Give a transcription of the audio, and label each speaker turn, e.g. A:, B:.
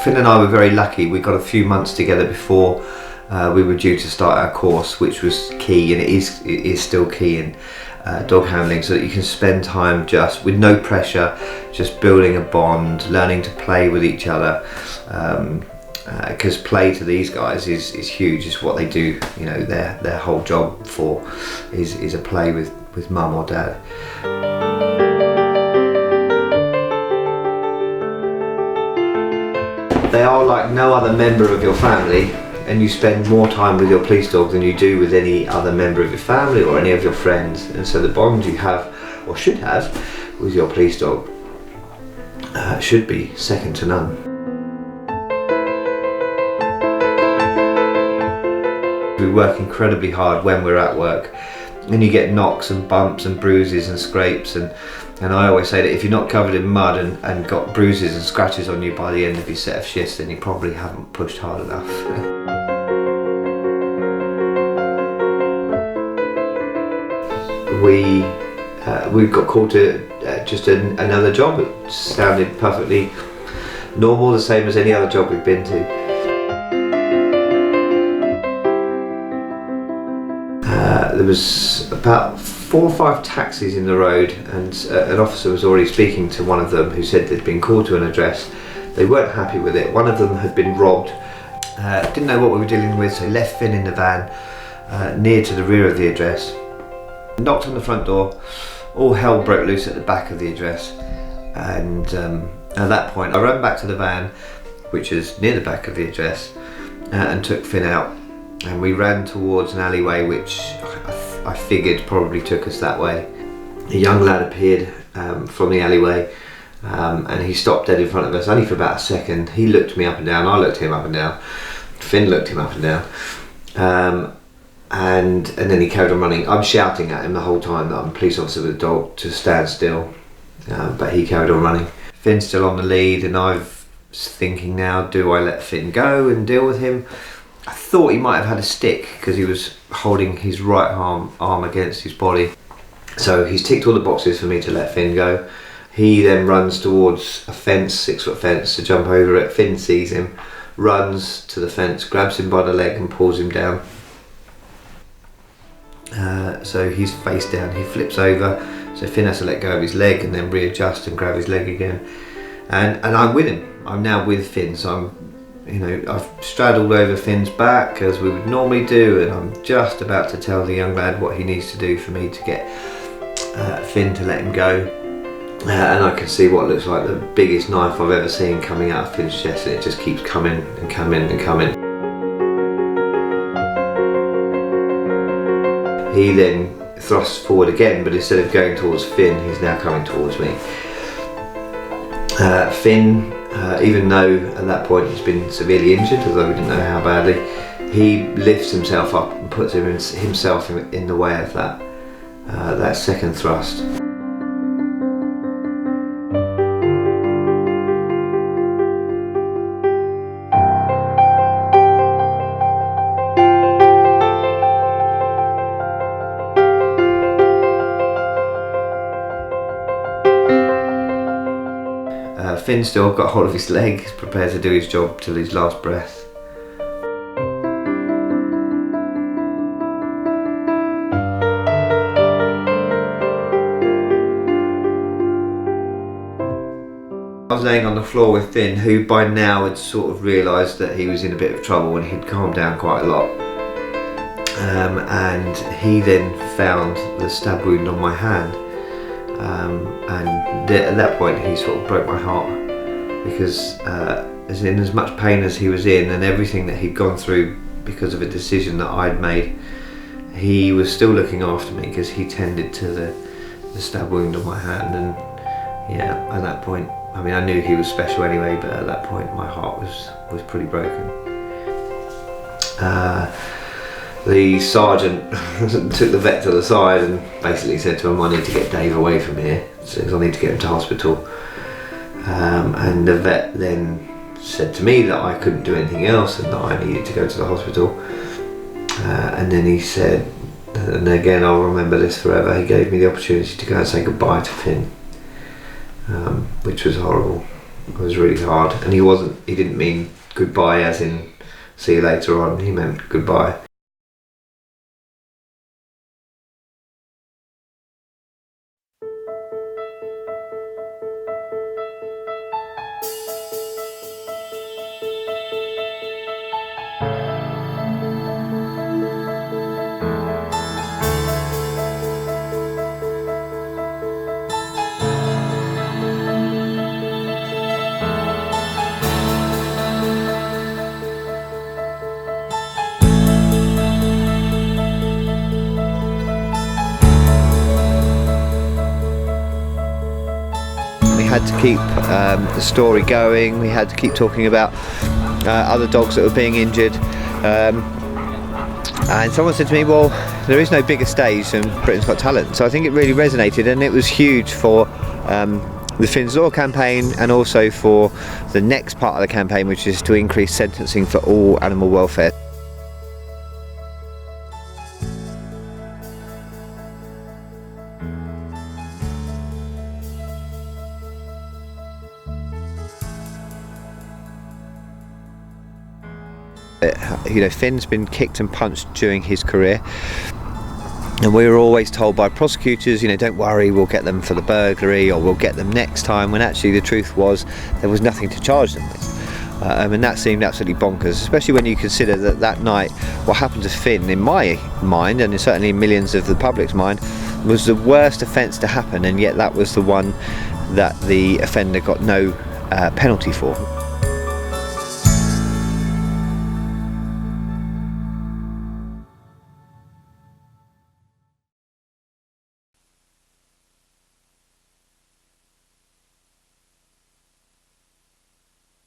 A: Finn and I were very lucky. We got a few months together before we were due to start our course, which was key, and it is still key in dog handling, so that you can spend time just with no pressure, just building a bond, learning to play with each other, because play to these guys is huge. It's what they do, you know, their whole job for is a play with mum or dad. They are like no other member of your family, and you spend more time with your police dog than you do with any other member of your family or any of your friends. And so the bond you have, or should have, with your police dog should be second to none. We work incredibly hard when we're at work, and you get knocks and bumps and bruises and scrapes, and I always say that if you're not covered in mud and got bruises and scratches on you by the end of your set of shifts, then you probably haven't pushed hard enough. We got called to just another job. It sounded perfectly normal, the same as any other job we've been to. There was about 4 or 5 taxis in the road, and an officer was already speaking to one of them who said they'd been called to an address. They weren't happy with it. One of them had been robbed, didn't know what we were dealing with, so left Finn in the van near to the rear of the address. Knocked on the front door, all hell broke loose at the back of the address, and at that point I ran back to the van, which is near the back of the address, and took Finn out, and we ran towards an alleyway which I figured probably took us that way. A young lad appeared from the alleyway, and he stopped dead in front of us, only for about a second. He looked me up and down, I looked him up and down, Finn looked him up and down, and then he carried on running. I'm shouting at him the whole time that I'm a police officer with a dog to stand still, but he carried on running. Finn's still on the lead, and I was thinking now, do I let Finn go and deal with him? I thought he might have had a stick because he was holding his right arm against his body. So he's ticked all the boxes for me to let Finn go. He then runs towards a fence, 6-foot fence, to jump over it. Finn sees him, runs to the fence, grabs him by the leg and pulls him down. So he's face down, he flips over, so Finn has to let go of his leg and then readjust and grab his leg again. And I'm with him, I'm now with Finn, so I've straddled over Finn's back as we would normally do, and I'm just about to tell the young lad what he needs to do for me to get Finn to let him go. And I can see what looks like the biggest knife I've ever seen coming out of Finn's chest, and it just keeps coming and coming and coming. He then thrusts forward again, but instead of going towards Finn, he's now coming towards me. Finn, even though at that point he's been severely injured, although we didn't know how badly, he lifts himself up and puts himself in the way of that second thrust. Finn still got hold of his leg, prepared to do his job till his last breath. I was laying on the floor with Finn, who by now had sort of realised that he was in a bit of trouble, and he'd calmed down quite a lot. And he then found the stab wound on my hand. And at that point he sort of broke my heart, because as much pain as he was in and everything that he'd gone through because of a decision that I'd made, he was still looking after me because he tended to the stab wound on my hand. And yeah, at that point, I mean, I knew he was special anyway, but at that point my heart was pretty broken. The sergeant took the vet to the side and basically said to him, I need to get Dave away from here, so I need to get him to hospital. And the vet then said to me that I couldn't do anything else and that I needed to go to the hospital. And then he said, and again I'll remember this forever, he gave me the opportunity to go and say goodbye to Finn, which was horrible. was really hard, and he didn't mean goodbye as in see you later on, he meant goodbye. We had to keep the story going, we had to keep talking about other dogs that were being injured, and someone said to me, well, there is no bigger stage than Britain's Got Talent. So I think it really resonated, and it was huge for the Finn's Law campaign, and also for the next part of the campaign, which is to increase sentencing for all animal welfare. You know, Finn's been kicked and punched during his career, and we were always told by prosecutors, you know, don't worry, we'll get them for the burglary, or we'll get them next time, when actually the truth was there was nothing to charge them with. And that seemed absolutely bonkers, especially when you consider that that night what happened to Finn, in my mind, and certainly in millions of the public's mind, was the worst offence to happen, and yet that was the one that the offender got no penalty for.